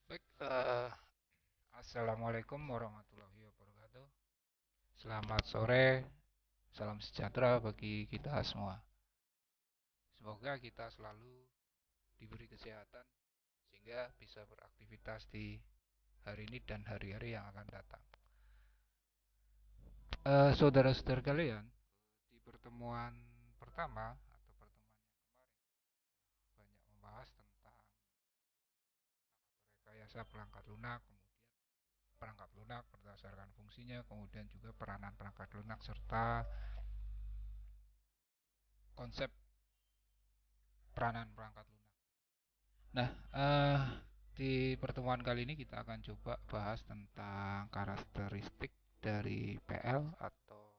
Baik, Assalamualaikum warahmatullahi wabarakatuh. Selamat sore, salam sejahtera bagi kita semua. Semoga kita selalu diberi kesehatan sehingga bisa beraktivitas di hari ini dan hari-hari yang akan datang. Saudara-saudara kalian, di pertemuan pertama atau pertemuan yang kemarin banyak membahas tentang rekayasa perangkat lunak, kemudian perangkat lunak berdasarkan fungsinya, kemudian juga peranan perangkat lunak serta konsep peranan perangkat lunak. Nah, di pertemuan kali ini kita akan coba bahas tentang karakteristik dari PL atau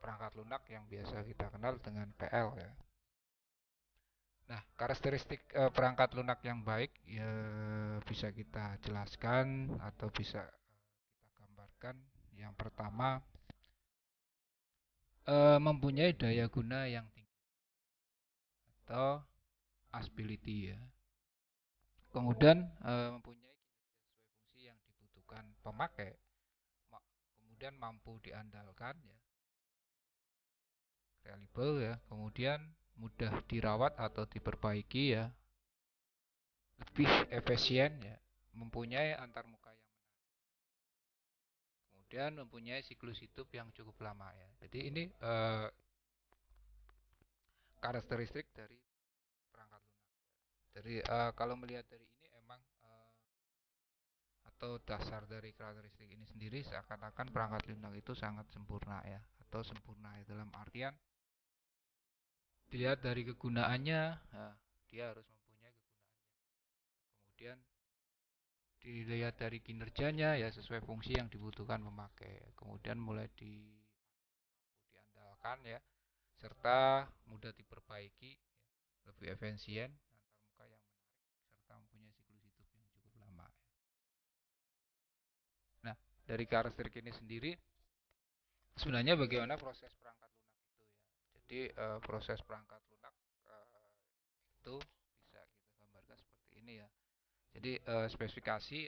perangkat lunak yang biasa kita kenal dengan PL ya. Nah, karakteristik perangkat lunak yang baik ya bisa kita jelaskan atau bisa kita gambarkan. Yang pertama, mempunyai daya guna yang tinggi atau usability ya. Kemudian mempunyai kinerja sesuai fungsi yang dibutuhkan pemakai, kemudian mampu diandalkan ya, reliable ya, kemudian mudah dirawat atau diperbaiki ya, lebih efisien ya, mempunyai antarmuka yang menarik, kemudian mempunyai siklus hidup yang cukup lama ya. Jadi ini karakteristik dari perangkat lunak. Jadi kalau melihat dari ini emang atau dasar dari karakteristik ini sendiri seakan-akan perangkat lunak itu sangat sempurna ya, atau sempurna ya, dalam artian dilihat dari kegunaannya, nah, dia harus mempunyai kegunaan. Kemudian dilihat dari kinerjanya ya sesuai fungsi yang dibutuhkan pemakai. Kemudian mulai diandalkan ya, serta mudah diperbaiki, lebih efisien, antarmuka yang menarik, serta mempunyai siklus hidup yang cukup lama. Nah, dari karakteristik ini sendiri, sebenarnya bagaimana proses perangkat lunak itu ya. Jadi proses perangkat lunak itu bisa kita gambarkan seperti ini ya. Jadi spesifikasi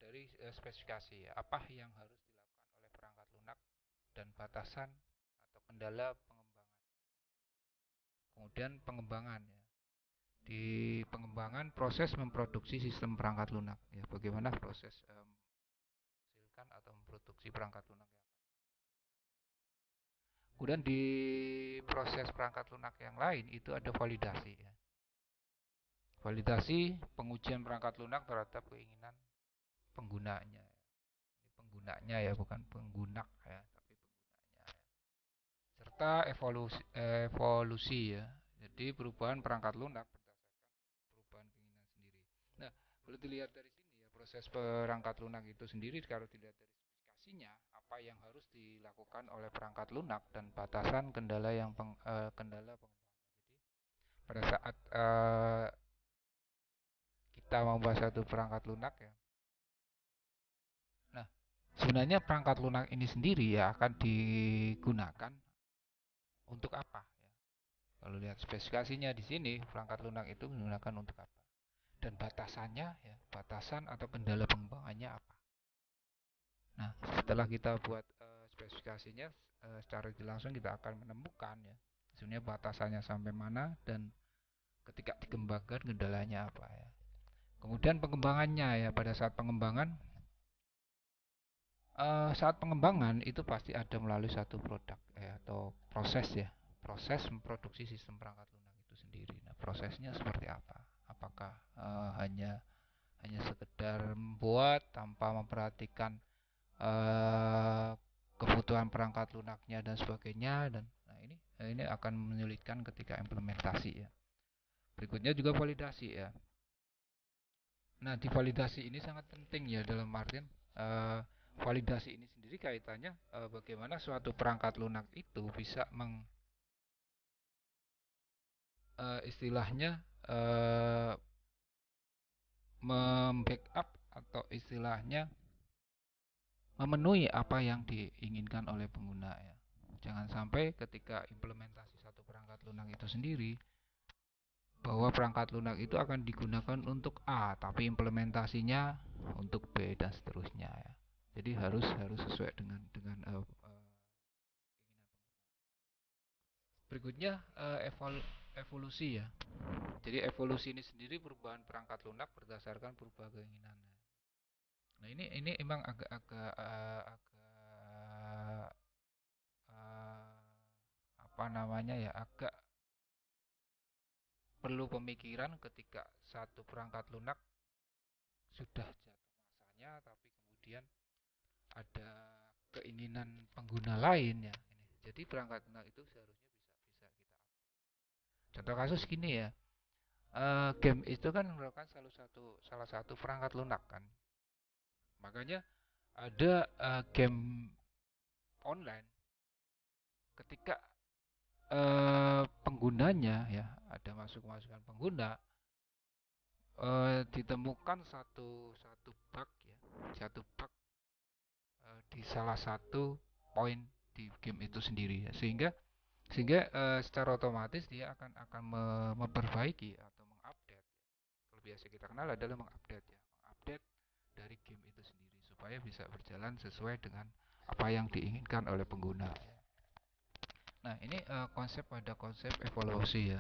dari spesifikasi ya, apa yang harus dilakukan oleh perangkat lunak dan batasan atau kendala pengembangan. Kemudian pengembangan ya. Di pengembangan proses memproduksi sistem perangkat lunak ya, bagaimana proses menghasilkan atau memproduksi perangkat lunak yang. Kemudian di proses perangkat lunak yang lain itu ada validasi ya. Validasi pengujian perangkat lunak terhadap keinginan penggunanya. Penggunanya ya, bukan pengguna ya, tapi penggunanya ya. Serta evolusi ya. Jadi perubahan perangkat lunak berdasarkan perubahan keinginan sendiri. Nah, kalau dilihat dari sini ya, proses perangkat lunak itu sendiri kalau dilihat dari spesifikasinya, apa yang harus dilakukan oleh perangkat lunak dan batasan kendala yang kendala pengembangan. Jadi pada saat kita membahas satu perangkat lunak ya. Nah, sebenarnya perangkat lunak ini sendiri ya akan digunakan untuk apa ya? Kalau lihat spesifikasinya di sini, perangkat lunak itu digunakan untuk apa? Dan batasannya ya, batasan atau kendala pengembangannya apa? Nah, setelah kita buat spesifikasinya secara langsung kita akan menemukan ya, sebenarnya batasannya sampai mana dan ketika dikembangkan kendalanya apa ya. Kemudian pengembangannya ya, pada saat pengembangan itu pasti ada melalui satu produk atau proses ya, proses memproduksi sistem perangkat lunak itu sendiri. Nah, prosesnya seperti apa? Apakah hanya hanya sekedar membuat tanpa memperhatikan kebutuhan perangkat lunaknya dan sebagainya, dan nah ini akan menyulitkan ketika implementasi ya. Berikutnya juga validasi ya. Nah, di validasi ini sangat penting ya, dalam artian validasi ini sendiri kaitannya bagaimana suatu perangkat lunak itu bisa istilahnya membackup atau istilahnya memenuhi apa yang diinginkan oleh pengguna ya. Jangan sampai ketika implementasi satu perangkat lunak itu sendiri bahwa perangkat lunak itu akan digunakan untuk A, tapi implementasinya untuk B dan seterusnya ya. Jadi harus sesuai dengan berikutnya evolusi ya. Jadi evolusi ini sendiri perubahan perangkat lunak berdasarkan perubahan keinginan. Nah ini emang agak uh, apa namanya ya, agak perlu pemikiran ketika satu perangkat lunak sudah jatuh masanya, tapi kemudian ada keinginan pengguna lain ya. Jadi perangkat lunak itu seharusnya bisa kita. Contoh kasus gini ya, game itu kan merupakan salah satu perangkat lunak kan. Makanya ada game online ketika penggunanya ya, ada masukan pengguna, ditemukan satu bug ya, satu bug di salah satu poin di game itu sendiri ya, sehingga secara otomatis dia akan memperbaiki atau mengupdate. Kalau biasa kita kenal adalah mengupdate ya, mengupdate dari game itu sendiri supaya bisa berjalan sesuai dengan apa yang diinginkan oleh pengguna. Nah ini konsep evolusi ya.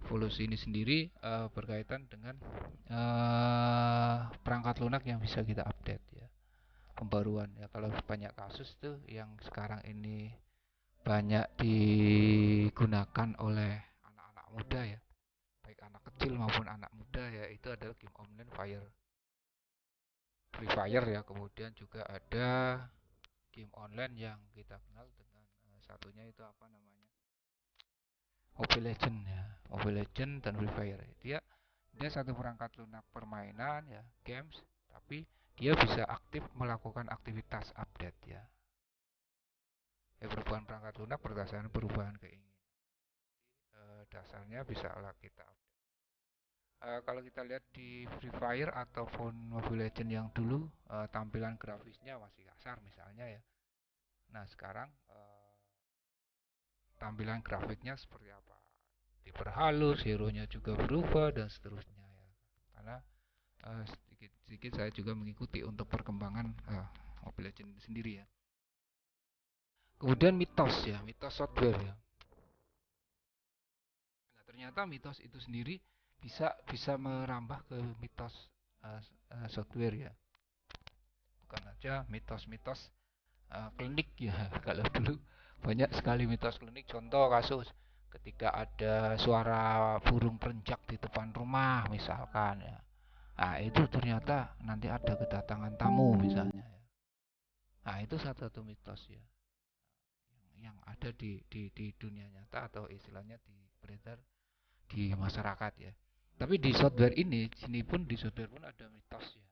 Evolusi ini sendiri berkaitan dengan perangkat lunak yang bisa kita update ya, pembaruan ya. Kalau banyak kasus tuh yang sekarang ini banyak digunakan oleh anak-anak muda ya, baik anak kecil maupun anak muda ya, itu adalah game online Free Fire ya. Kemudian juga ada game online yang kita kenal dengan satunya itu apa namanya, Mobile Legend ya, Mobile Legend dan Free Fire. Dia satu perangkat lunak permainan ya, games, tapi dia bisa aktif melakukan aktivitas update ya. Ya perubahan perangkat lunak berdasarkan perubahan keinginan. Dasarnya bisa kita update. Kalau kita lihat di Free Fire ataupun Mobile Legend yang dulu tampilan grafisnya masih kasar misalnya ya. Nah sekarang tampilan grafiknya seperti apa? Diperhalus, hero-nya juga berubah dan seterusnya ya. Karena sedikit-sedikit saya juga mengikuti untuk perkembangan Mobile Legends sendiri ya. Kemudian mitos ya, mitos software ya. Nah, ternyata mitos itu sendiri bisa merambah ke mitos software ya. Bukan aja mitos-mitos klinik ya. Kalau dulu banyak sekali mitos klinik. Contoh kasus ketika ada suara burung perencak di depan rumah misalkan ya. Nah, itu ternyata nanti ada kedatangan tamu misalnya ya. Nah, itu satu mitos ya, yang ada di dunia nyata atau istilahnya di beredar di masyarakat ya. Tapi di software ini, di software pun ada mitos ya.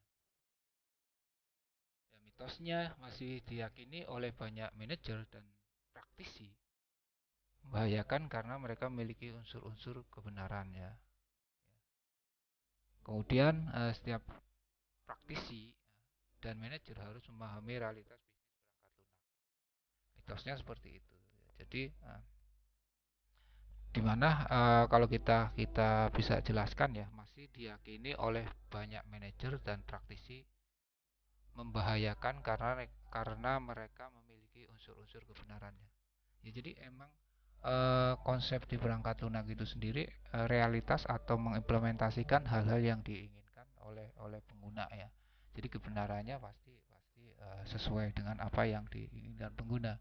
Ya mitosnya masih diyakini oleh banyak manajer dan praktisi. Membahayakan karena mereka memiliki unsur-unsur kebenaran ya. Kemudian setiap praktisi dan manajer harus memahami realitas bisnis perangkat lunak. Mitosnya seperti itu. Jadi dimana kalau kita bisa jelaskan ya, masih diyakini oleh banyak manajer dan praktisi membahayakan karena mereka memiliki unsur-unsur kebenarannya. Ya, jadi emang konsep di perangkat lunak itu sendiri realitas atau mengimplementasikan hal-hal yang diinginkan oleh pengguna ya. Jadi kebenarannya pasti pasti sesuai dengan apa yang diinginkan pengguna.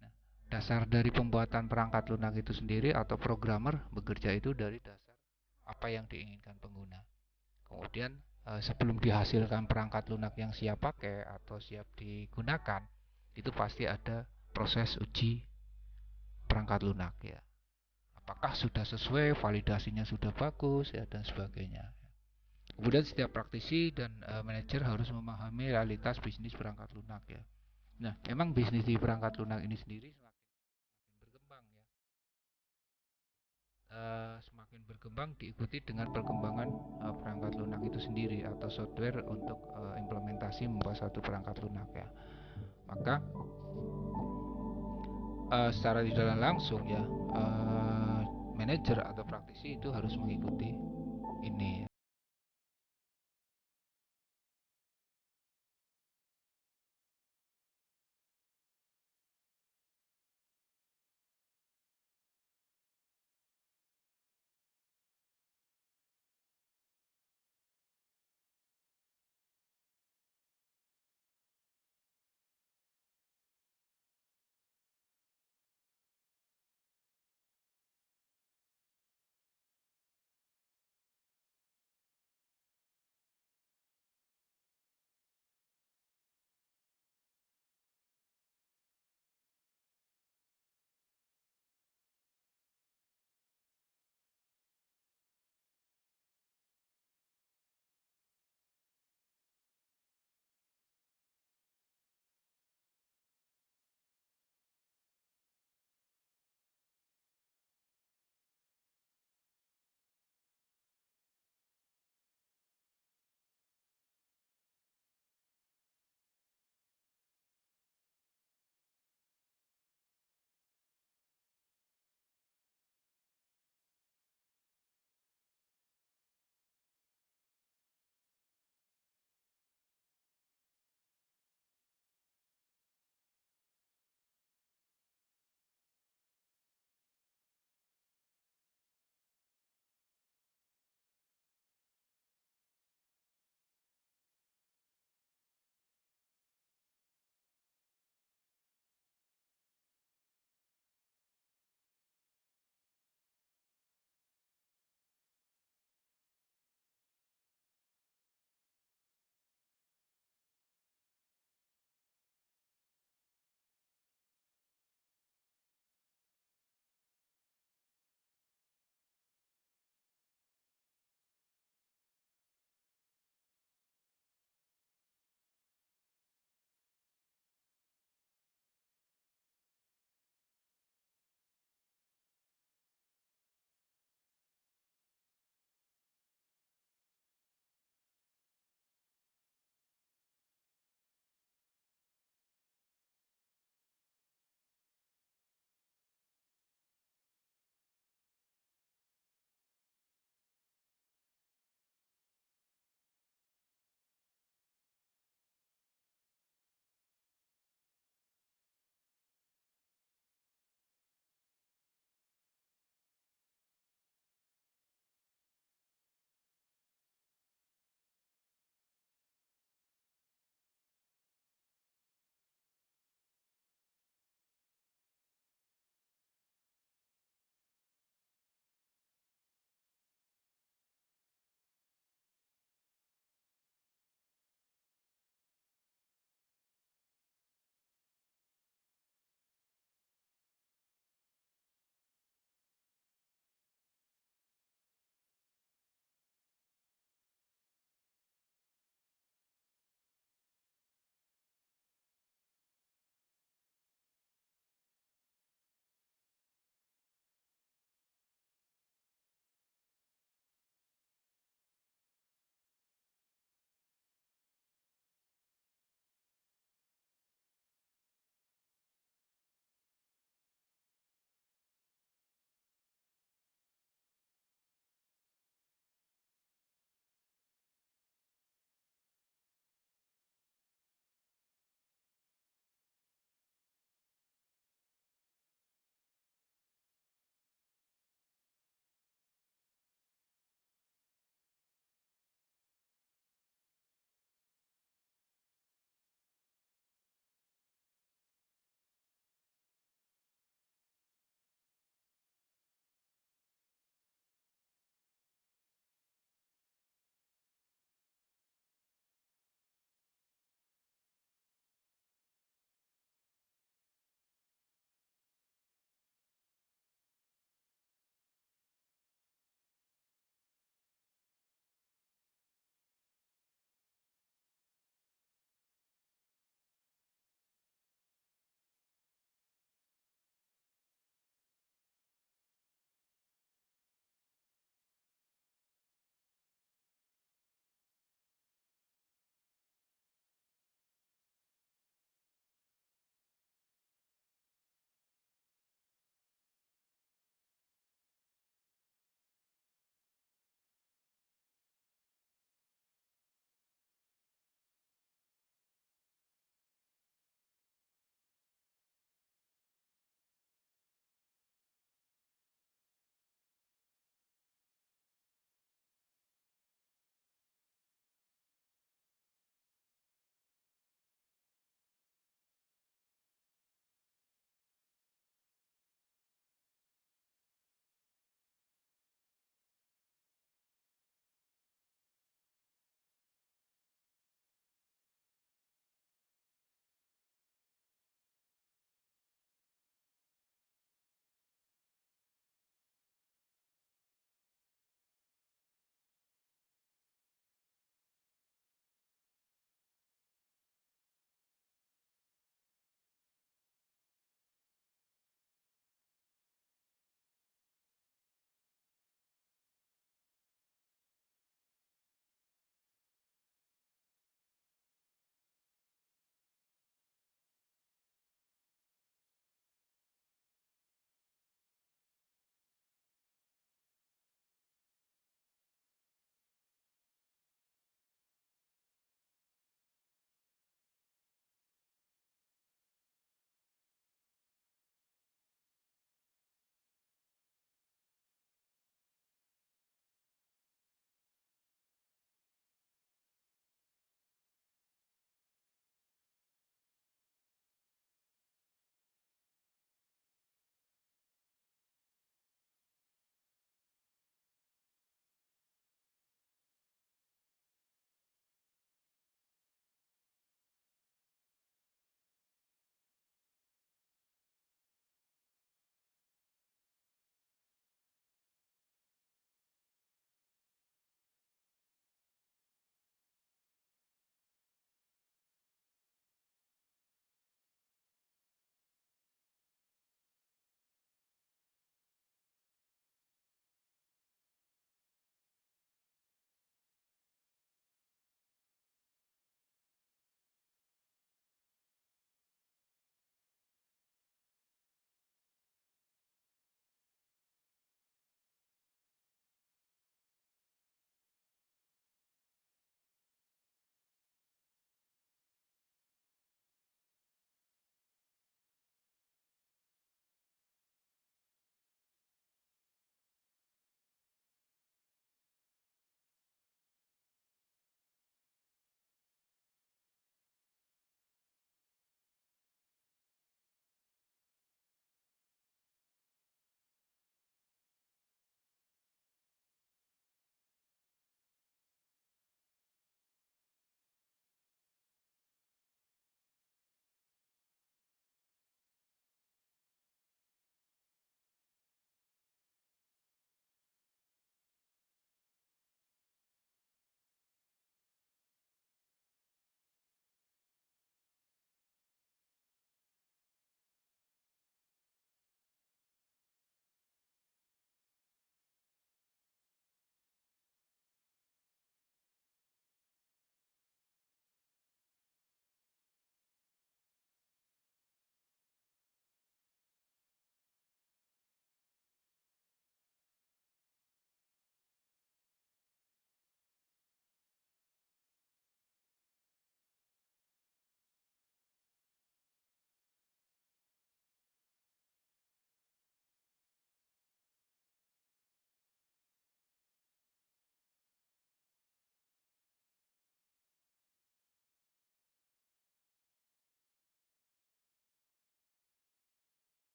Nah, dasar dari pembuatan perangkat lunak itu sendiri atau programmer bekerja itu dari dasar apa yang diinginkan pengguna. Kemudian sebelum dihasilkan perangkat lunak yang siap pakai atau siap digunakan, itu pasti ada proses uji perangkat lunak ya. Apakah sudah sesuai, validasinya sudah bagus ya, dan sebagainya. Kemudian setiap praktisi dan manajer harus memahami realitas bisnis perangkat lunak ya. Nah, memang bisnis di perangkat lunak ini sendiri semakin berkembang ya. Semakin berkembang diikuti dengan perkembangan perangkat lunak itu sendiri atau software untuk implementasi membuat satu perangkat lunak ya. Maka secara tidak langsung ya, manajer atau praktisi itu harus mengikuti ini.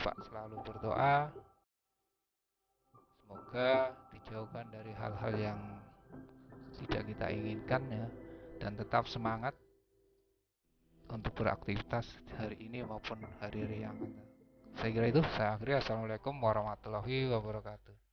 lupa selalu berdoa, semoga dijauhkan dari hal-hal yang tidak kita inginkan ya, dan tetap semangat untuk beraktivitas hari ini maupun hari-hari yang akan datang. Saya kira itu, saya akhiri. Assalamualaikum warahmatullahi wabarakatuh.